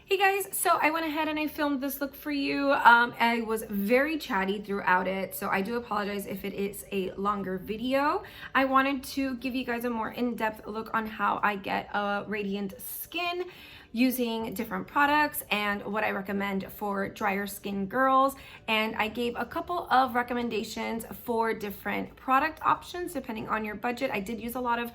Hey guys, so I went ahead and I filmed this look for you. I was very chatty throughout it, so I do apologize if it is a longer video. I wanted to give you guys a more in-depth look on how I get a radiant skin using different products and what I recommend for drier skin girls. And I gave a couple of recommendations for different product options depending on your budget. I did use a lot of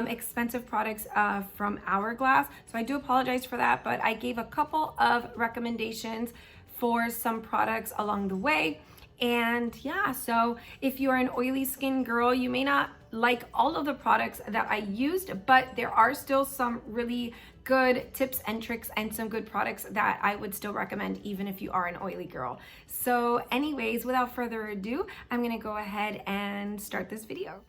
expensive products from Hourglass, so I do apologize for that, but I gave a couple of recommendations for some products along the way. And yeah, so if you're an oily skin girl, you may not like all of the products that I used, but there are still some really good tips and tricks and some good products that I would still recommend even if you are an oily girl. So anyways, without further ado, I'm gonna go ahead and start this video.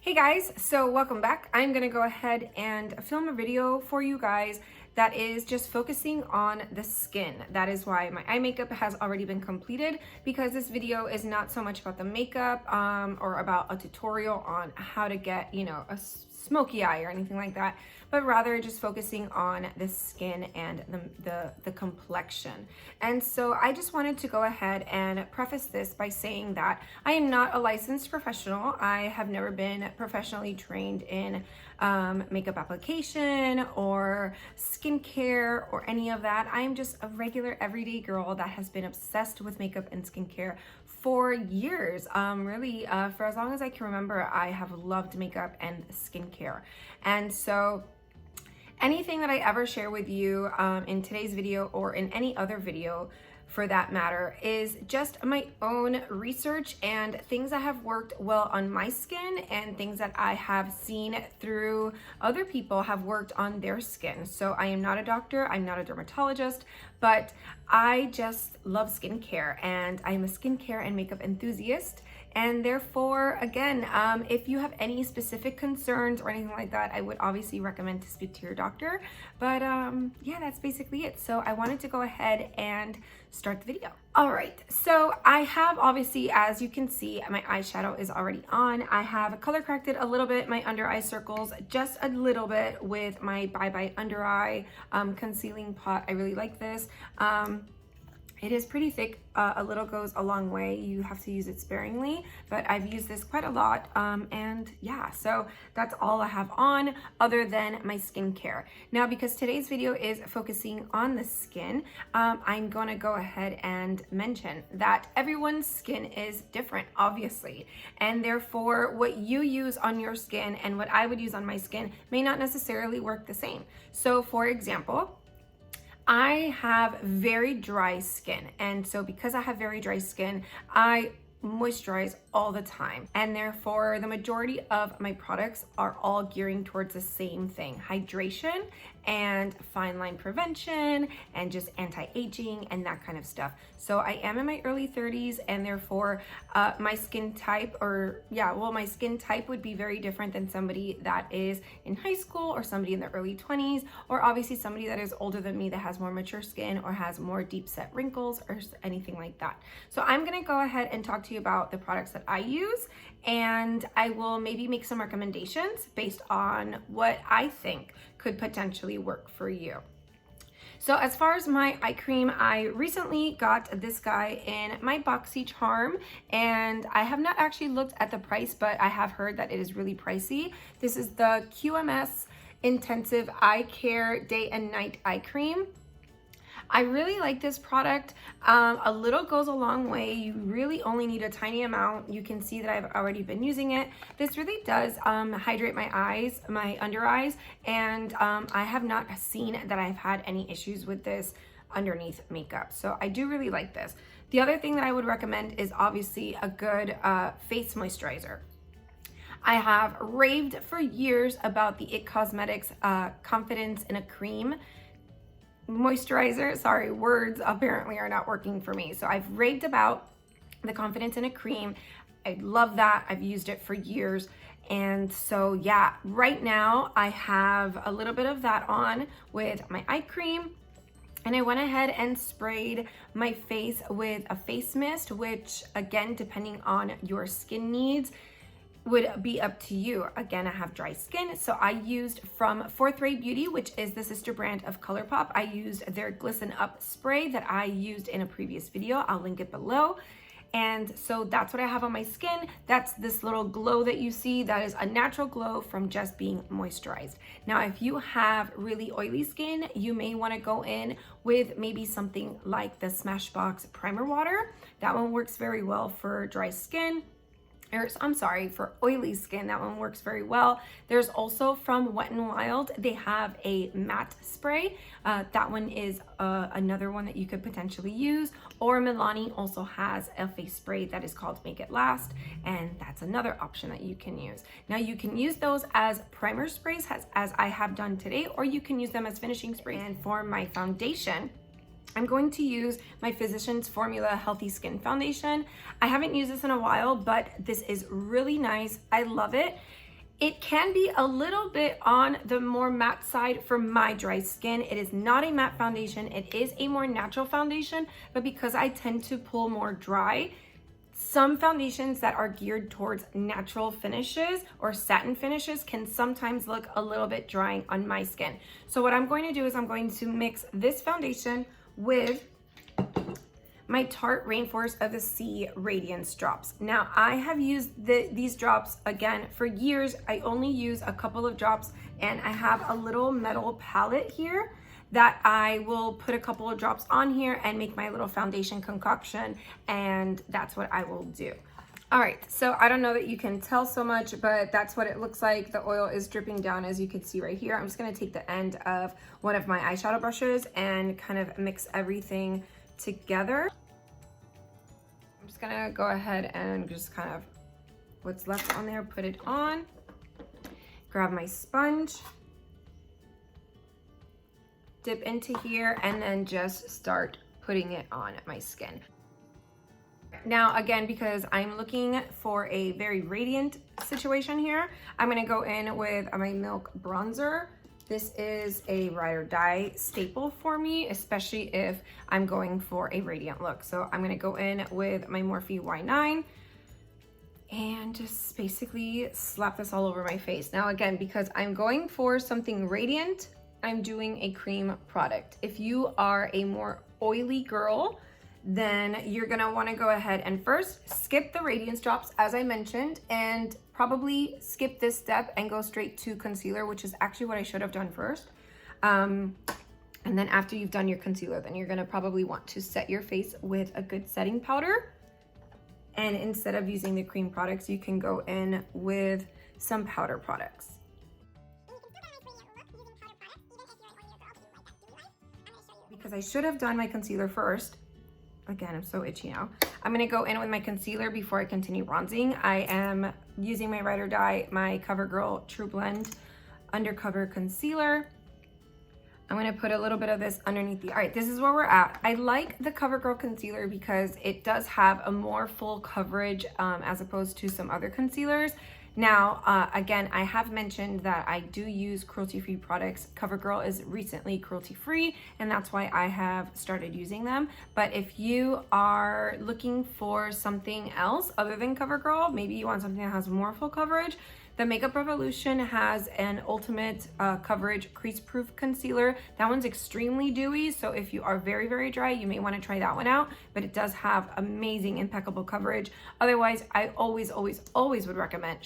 Hey guys, so welcome back. I'm gonna go ahead and film a video for you guys that is just focusing on the skin. That is why my eye makeup has already been completed, because this video is not so much about the makeup or about a tutorial on how to get, you know, a smoky eye or anything like that, but rather just focusing on the skin and the complexion. And so I just wanted to go ahead and preface this by saying that I am not a licensed professional. I have never been professionally trained in makeup application or skincare or any of that. I am just a regular everyday girl that has been obsessed with makeup and skincare for years. Really, for as long as I can remember, I have loved makeup and skincare. And so anything that I ever share with you in today's video or in any other video for that matter is just my own research and things that have worked well on my skin and things that I have seen through other people have worked on their skin. So I am not a doctor, I'm not a dermatologist, but I just love skincare and I'm a skincare and makeup enthusiast. And therefore, again, if you have any specific concerns or anything like that, I would obviously recommend to speak to your doctor. But yeah, that's basically it. So I wanted to go ahead and start the video. All right, so I have obviously, as you can see, my eyeshadow is already on. I have color corrected a little bit my under eye circles, just a little bit with my Bye Bye Under Eye concealing pot. I really like this. It is pretty thick. A little goes a long way. You have to use it sparingly, but I've used this quite a lot. And yeah, so that's all I have on other than my skincare. Now, because today's video is focusing on the skin, I'm gonna go ahead and mention that everyone's skin is different, obviously. And therefore, what you use on your skin and what I would use on my skin may not necessarily work the same. So for example, I have very dry skin, and so because I have very dry skin, I moisturize all the time, and therefore the majority of my products are all gearing towards the same thing: hydration and fine line prevention and just anti-aging and that kind of stuff. So I am in my early 30s, and therefore my skin type, my skin type would be very different than somebody that is in high school or somebody in their early 20s, or obviously somebody that is older than me that has more mature skin or has more deep set wrinkles or anything like that. So I'm gonna go ahead and talk to you about the products that I use, and I will maybe make some recommendations based on what I think could potentially work for you. So as far as my eye cream, I recently got this guy in my BoxyCharm, and I have not actually looked at the price, but I have heard that it is really pricey. This is the QMS Intensive Eye Care Day and Night Eye Cream. I really like this product. A little goes a long way. You really only need a tiny amount. You can see that I've already been using it. This really does hydrate my eyes, my under eyes, and I have not seen that I've had any issues with this underneath makeup. So I do really like this. The other thing that I would recommend is obviously a good face moisturizer. I have raved for years about the IT Cosmetics Confidence in a Cream moisturizer. Sorry, words apparently are not working for me. So I've raved about the Confidence in a Cream. I love that. I've used it for years. And so yeah, right now I have a little bit of that on with my eye cream. And I went ahead and sprayed my face with a face mist, which again, depending on your skin needs, would be up to you. Again, I have dry skin, so I used from 4th Ray Beauty, which is the sister brand of ColourPop. I used their Glisten Up spray that I used in a previous video. I'll link it below. And so that's what I have on my skin. That's this little glow that you see. That is a natural glow from just being moisturized. Now, if you have really oily skin, you may want to go in with maybe something like the Smashbox Primer Water. That one works very well for dry skin. I'm sorry, for oily skin, that one works very well. There's also from Wet n Wild, they have a matte spray. That one is another one that you could potentially use. Or Milani also has a face spray that is called Make It Last, and that's another option that you can use. Now you can use those as primer sprays, as I have done today, or you can use them as finishing sprays. And for my foundation, I'm going to use my Physicians Formula Healthy Skin Foundation. I haven't used this in a while, but this is really nice. I love it. It can be a little bit on the more matte side for my dry skin. It is not a matte foundation. It is a more natural foundation, but because I tend to pull more dry, some foundations that are geared towards natural finishes or satin finishes can sometimes look a little bit drying on my skin. So what I'm going to do is I'm going to mix this foundation with my Tarte Rainforest of the Sea Radiance drops. Now, I have used these drops again for years. I only use a couple of drops, and I have a little metal palette here that I will put a couple of drops on here and make my little foundation concoction, and that's what I will do. All right, so I don't know that you can tell so much, but that's what it looks like. The oil is dripping down, as you can see right here. I'm just gonna take the end of one of my eyeshadow brushes and kind of mix everything together. I'm just gonna go ahead and just kind of what's left on there, put it on. Grab my sponge, dip into here, and then just start putting it on my skin. Now, again, because I'm looking for a very radiant situation here, I'm gonna go in with my Milk bronzer. This is a ride or die staple for me, especially if I'm going for a radiant look. So I'm gonna go in with my Morphe Y9 and just basically slap this all over my face. Now, again, because I'm going for something radiant, I'm doing a cream product. If you are a more oily girl, then you're gonna wanna go ahead and first skip the radiance drops, as I mentioned, and probably skip this step and go straight to concealer, which is actually what I should have done first. And then after you've done your concealer, then you're gonna probably want to set your face with a good setting powder. And instead of using the cream products, you can go in with some powder products. Because I should have done my concealer first. Again, I'm so itchy now. I'm gonna go in with my concealer before I continue bronzing. I am using my Ride or Die, my CoverGirl True Blend Undercover Concealer. I'm gonna put a little bit of this underneath the, all right, this is where we're at. I like the CoverGirl concealer because it does have a more full coverage as opposed to some other concealers. Now, again, I have mentioned that I do use cruelty-free products. CoverGirl is recently cruelty-free, and that's why I have started using them. But if you are looking for something else other than CoverGirl, maybe you want something that has more full coverage, the Makeup Revolution has an ultimate coverage crease-proof concealer. That one's extremely dewy, so if you are very, very dry, you may want to try that one out, but it does have amazing, impeccable coverage. Otherwise, I always, always, always would recommend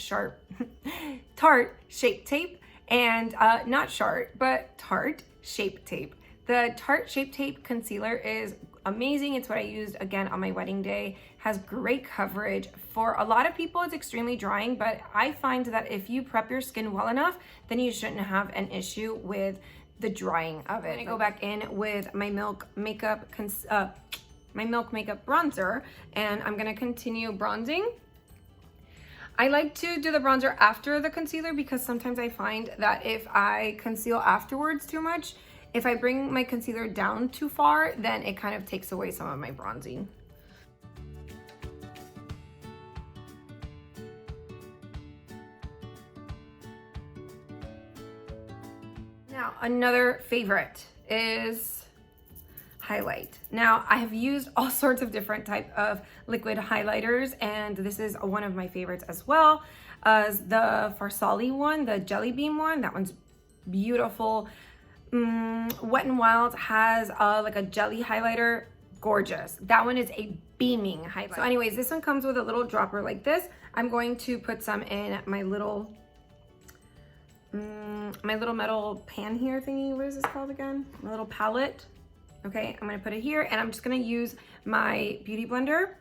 Tarte Shape Tape, and not Sharp, but Tarte Shape Tape. The Tarte Shape Tape concealer is amazing. It's what I used again on my wedding day. Has great coverage. For a lot of people, it's extremely drying, but I find that if you prep your skin well enough, then you shouldn't have an issue with the drying of it. I'm gonna go back in with my Milk Makeup bronzer, and I'm gonna continue bronzing. I like to do the bronzer after the concealer because sometimes I find that if I conceal afterwards too much, if I bring my concealer down too far, then it kind of takes away some of my bronzing. Now, another favorite is highlight. Now, I have used all sorts of different type of liquid highlighters, and this is one of my favorites as well. as the Farsali one, the Jelly Bean one. That one's beautiful. Wet n Wild has like a jelly highlighter. Gorgeous. That one is a beaming highlight. So anyways, this one comes with a little dropper like this. I'm going to put some in my little metal pan here thingy. What is this called again? My little palette. Okay, I'm gonna put it here, and I'm just gonna use my beauty blender,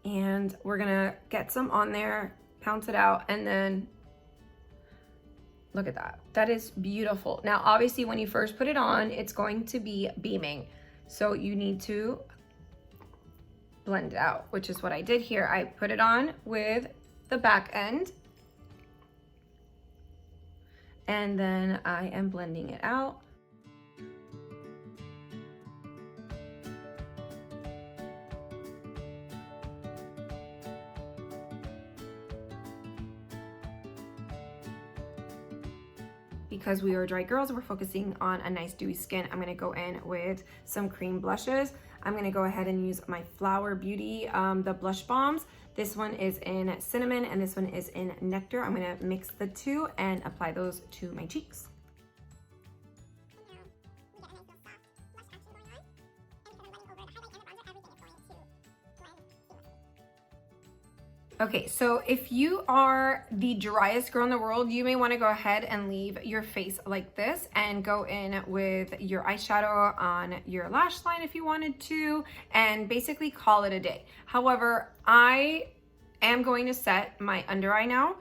and we're gonna get some on there, pounce it out, and then look at that. That is beautiful. Now, obviously, when you first put it on, it's going to be beaming. So you need to blend it out, which is what I did here. I put it on with the back end, and then I am blending it out. Because we are dry girls, we're focusing on a nice dewy skin. I'm gonna go in with some cream blushes. I'm gonna go ahead and use my Flower Beauty, the blush bombs. This one is in cinnamon and this one is in nectar. I'm gonna mix the two and apply those to my cheeks. Okay, so if you are the driest girl in the world, you may want to go ahead and leave your face like this and go in with your eyeshadow on your lash line if you wanted to, and basically call it a day. However, I am going to set my under eye now.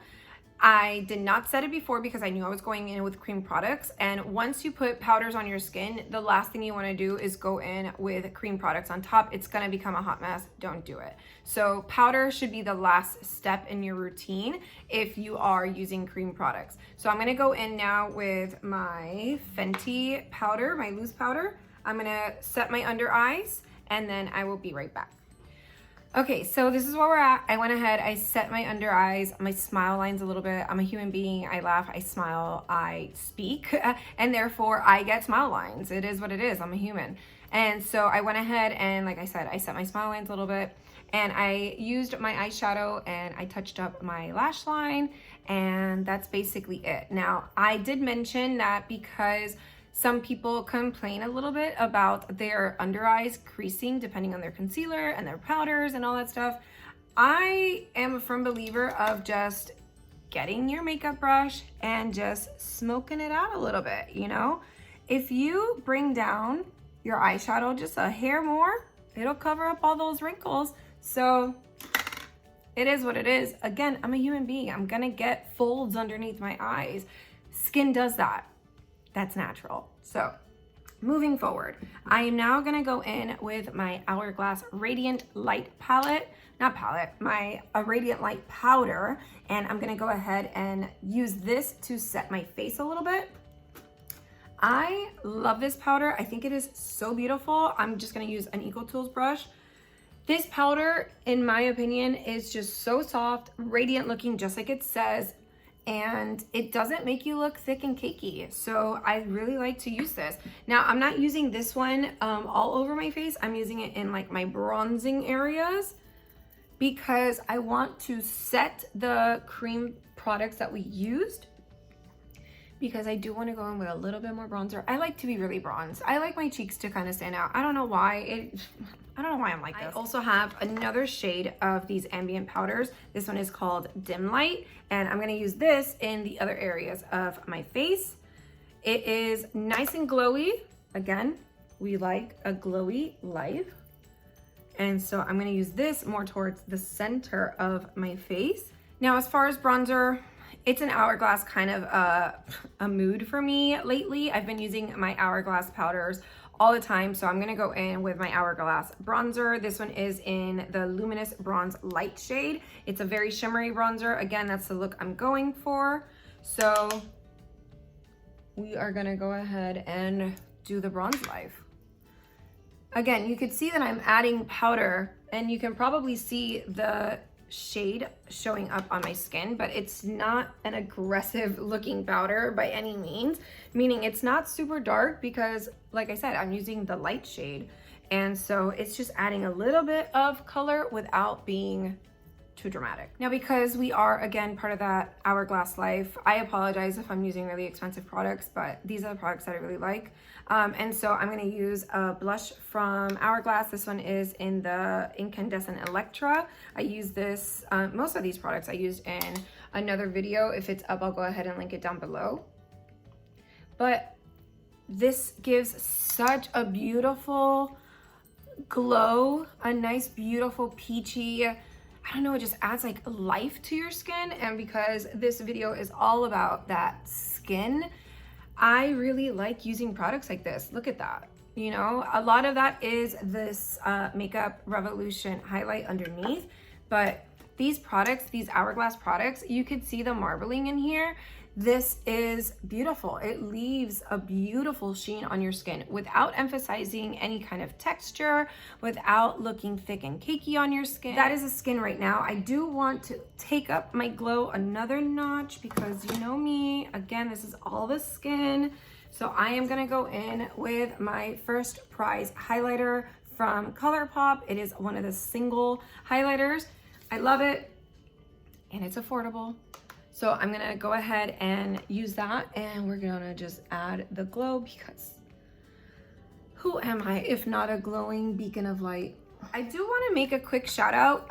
I did not set it before because I knew I was going in with cream products, and once you put powders on your skin, the last thing you want to do is go in with cream products on top. It's going to become a hot mess. Don't do it. So powder should be the last step in your routine if you are using cream products. So I'm going to go in now with my Fenty powder, my loose powder. I'm going to set my under eyes, and then I will be right back. Okay, so this is where we're at. I went ahead, I set my under eyes, my smile lines a little bit. I'm a human being, I laugh, I smile, I speak, and therefore I get smile lines. It is what it is, I'm a human. And so I went ahead and, like I said, I set my smile lines a little bit, and I used my eyeshadow and I touched up my lash line, and that's basically it. Now, I did mention that because some people complain a little bit about their under eyes creasing depending on their concealer and their powders and all that stuff. I am a firm believer of just getting your makeup brush and just smoking it out a little bit, you know? If you bring down your eyeshadow just a hair more, it'll cover up all those wrinkles. So it is what it is. Again, I'm a human being. I'm gonna get folds underneath my eyes. Skin does that. That's natural. So moving forward, I am now gonna go in with my Hourglass Radiant Light palette, my Radiant Light powder, and I'm gonna go ahead and use this to set my face a little bit. I love this powder. I think it is so beautiful. I'm just gonna use an Eco Tools brush. This powder, in my opinion, is just so soft, radiant looking, just like it says, and it doesn't make you look thick and cakey. So I really like to use this. Now, I'm not using this one all over my face. I'm using it in like my bronzing areas because I want to set the cream products that we used, because I do want to go in with a little bit more bronzer. I like to be really bronzed. I like my cheeks to kind of stand out. I don't know why I'm like this. I also have another shade of these ambient powders. This one is called Dim Light, and I'm gonna use this in the other areas of my face. It is nice and glowy. Again, we like a glowy life. And so I'm gonna use this more towards the center of my face. Now, as far as bronzer, it's an Hourglass kind of a mood for me lately. I've been using my Hourglass powders all the time, so I'm gonna go in with my Hourglass bronzer. This one is in the Luminous Bronze Light shade. It's a very shimmery bronzer. Again, that's the look I'm going for. So we are gonna go ahead and do the bronze life. Again, you could see that I'm adding powder, and you can probably see the shade showing up on my skin, but it's not an aggressive looking powder by any means, meaning it's not super dark because, like I said, I'm using the light shade, and so it's just adding a little bit of color without being too dramatic. Now, because we are, again, part of that hourglass life, I apologize if I'm using really expensive products, but these are the products that I really like. And so I'm gonna use a blush from Hourglass. This one is in the Incandescent Electra. I use this, most of these products I used in another video. If it's up, I'll go ahead and link it down below. But this gives such a beautiful glow, a nice, beautiful, peachy, I don't know, it just adds like life to your skin. And because this video is all about that skin, I really like using products like this. Look at that. You know, a lot of that is this Makeup Revolution highlight underneath, but these products, these Hourglass products, you could see the marbling in here. This is beautiful. It leaves a beautiful sheen on your skin without emphasizing any kind of texture, without looking thick and cakey on your skin. That is a skin right now. I do want to take up my glow another notch because you know me, again, this is all the skin. So I am gonna go in with my First Prize highlighter from ColourPop. It is one of the single highlighters. I love it and it's affordable. So I'm gonna go ahead and use that, and we're gonna just add the glow because who am I if not a glowing beacon of light? I do wanna make a quick shout out.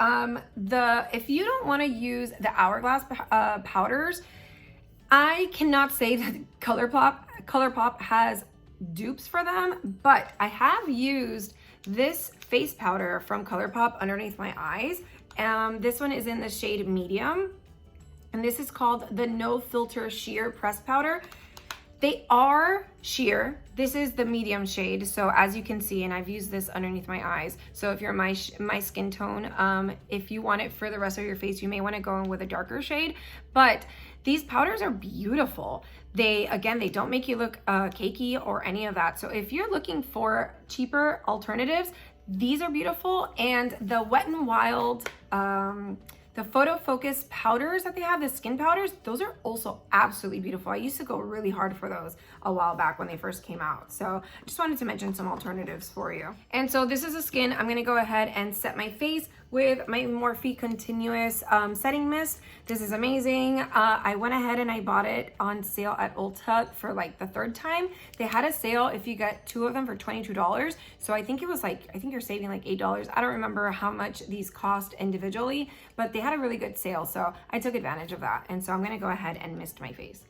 If you don't wanna use the Hourglass powders, I cannot say that ColourPop has dupes for them, but I have used this face powder from ColourPop underneath my eyes. This one is in the shade Medium. And this is called the No Filter Sheer Press Powder. They are sheer. This is the medium shade. So as you can see, and I've used this underneath my eyes. So if you're my skin tone, if you want it for the rest of your face, you may want to go in with a darker shade. But these powders are beautiful. They don't make you look cakey or any of that. So if you're looking for cheaper alternatives, these are beautiful. And the Wet n Wild, the Photo Focus powders that they have, the skin powders, those are also absolutely beautiful. I used to go really hard for those a while back when they first came out. So I just wanted to mention some alternatives for you. And so this is a skin. I'm gonna go ahead and set my face with my Morphe Continuous Setting Mist. This is amazing. I went ahead and I bought it on sale at Ulta for like the third time. They had a sale if you get 2 of them for $22. So I think it was like, I think you're saving like $8. I don't remember how much these cost individually, but they had a really good sale. So I took advantage of that. And so I'm gonna go ahead and mist my face.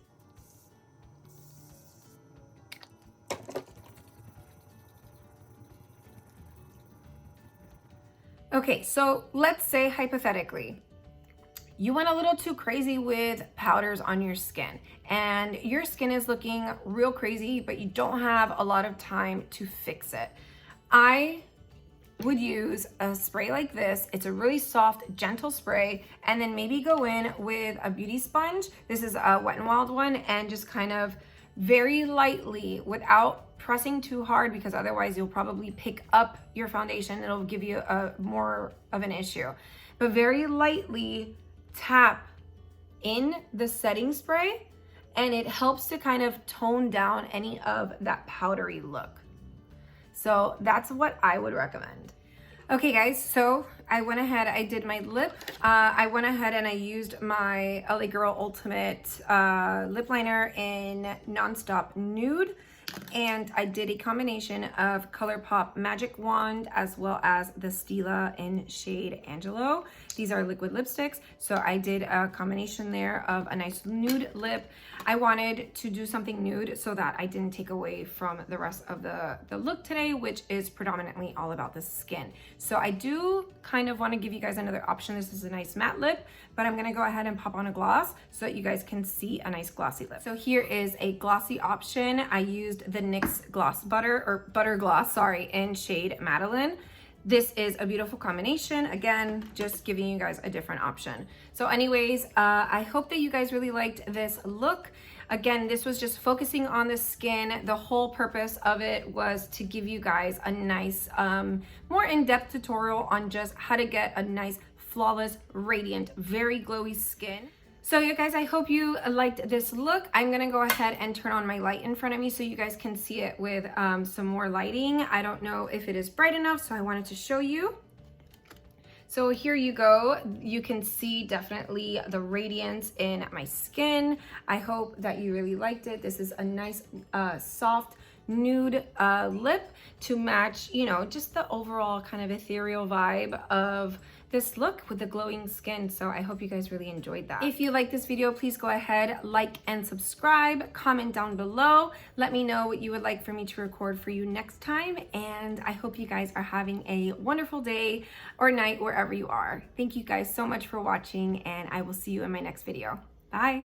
Okay, so let's say hypothetically, you went a little too crazy with powders on your skin and your skin is looking real crazy, but you don't have a lot of time to fix it. I would use a spray like this. It's a really soft, gentle spray, and then maybe go in with a beauty sponge. This is a Wet n Wild one, and just kind of very lightly, without pressing too hard, because otherwise you'll probably pick up your foundation. It'll give you more of an issue. But very lightly tap in the setting spray, and it helps to kind of tone down any of that powdery look. So that's what I would recommend. Okay guys, so I went ahead, I did my lip. I went ahead and I used my LA Girl Ultimate lip liner in Nonstop Nude. And I did a combination of ColourPop Magic Wand as well as the Stila in shade Angelo. These are liquid lipsticks. So I did a combination there of a nice nude lip. I wanted to do something nude so that I didn't take away from the rest of the look today, which is predominantly all about the skin. So I do kind of want to give you guys another option. This is a nice matte lip, but I'm going to go ahead and pop on a gloss so that you guys can see a nice glossy lip. So here is a glossy option. I used the NYX Butter Gloss, sorry, in shade Madeline. This is a beautiful combination. Again, just giving you guys a different option. So anyways, I hope that you guys really liked this look. Again, this was just focusing on the skin. The whole purpose of it was to give you guys a nice, more in-depth tutorial on just how to get a nice, flawless, radiant, very glowy skin. So you guys, I hope you liked this look. I'm gonna go ahead and turn on my light in front of me so you guys can see it with some more lighting. I don't know if it is bright enough, so I wanted to show you. So here you go. You can see definitely the radiance in my skin. I hope that you really liked it. This is a nice soft nude lip to match, you know, just the overall kind of ethereal vibe of this look with the glowing skin. So I hope you guys really enjoyed that. If you like this video, please go ahead, like and subscribe, comment down below. Let me know what you would like for me to record for you next time. And I hope you guys are having a wonderful day or night wherever you are. Thank you guys so much for watching, and I will see you in my next video. Bye.